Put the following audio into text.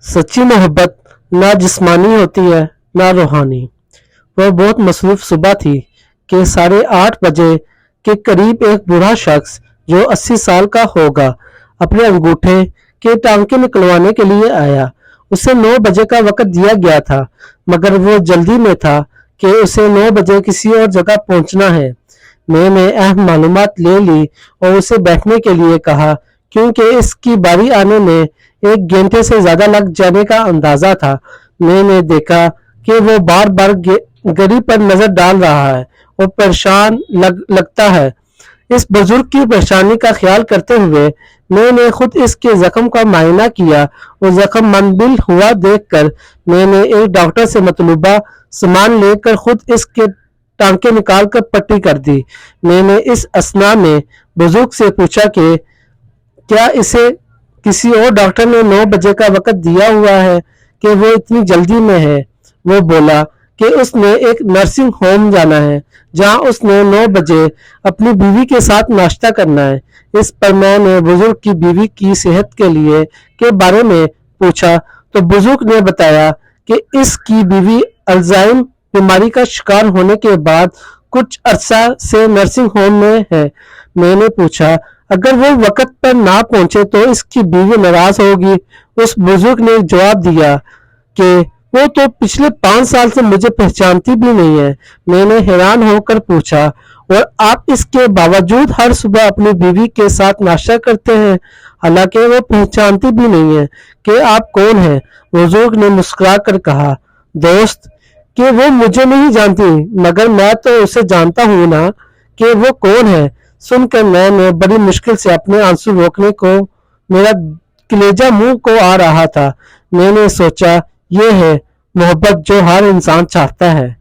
सच्ची मोहब्बत ना जिस्मानी होती है ना रूहानी। वह बहुत मसरूफ सुबह थी कि 8:30 बजे के करीब एक बूढ़ा शख्स जो 80 साल का होगा अपने अंगूठे के टांके निकलवाने के लिए आया। उसे 9 बजे का वक्त दिया गया था, मगर वो जल्दी में था कि उसे 9 बजे किसी और जगह पहुंचना है। मैंने अहम मालूमात ले ली और उसे बैठने के लिए कहा, क्योंकि इसकी बारी आने में 1 घंटे से ज्यादा लग जाने का अंदाजा था। मैंने देखा कि वो बार बार घड़ी पर नजर डाल रहा है और परेशान लगता है। इस बुजुर्ग की परेशानी का ख्याल करते हुए मैंने खुद इसके जख्म का मायना किया और जख्म मंदिल हुआ देखकर मैंने एक डॉक्टर से मतलूबा सामान लेकर खुद इसके टांके निकाल कर पट्टी कर दी। मैंने इस असना में बुजुर्ग से पूछा कि क्या इसे किसी और डॉक्टर ने 9 बजे का वक्त दिया हुआ है कि वो इतनी जल्दी में है। वो बोला कि उसने एक नर्सिंग होम जाना है जहां उसने 9 बजे अपनी बीवी के साथ नाश्ता करना है। इस पर मैंने बुजुर्ग की बीवी की सेहत के बारे में पूछा तो बुजुर्ग ने बताया कि इसकी बीवी अल्जाइम बीमारी का शिकार होने के बाद कुछ अरसा से नर्सिंग होम में है। मैंने पूछा, अगर वो वक्त पर ना पहुंचे तो इसकी बीवी नाराज होगी। उस बुजुर्ग ने जवाब दिया कि वो तो पिछले 5 साल से मुझे पहचानती भी नहीं है। मैंने हैरान होकर पूछा, और आप इसके बावजूद हर सुबह अपनी बीवी के साथ नाश्ता करते हैं, हालांकि वो पहचानती भी नहीं है कि आप कौन हैं। बुजुर्ग ने मुस्कुरा कर कहा, दोस्त, कि वो मुझे नहीं जानती, मगर मैं तो उसे जानता हूं ना कि वो कौन है। सुनकर मैंने बड़ी मुश्किल से अपने आंसू रोकने को, मेरा कलेजा मुंह को आ रहा था। मैंने सोचा, ये है मोहब्बत जो हर इंसान चाहता है।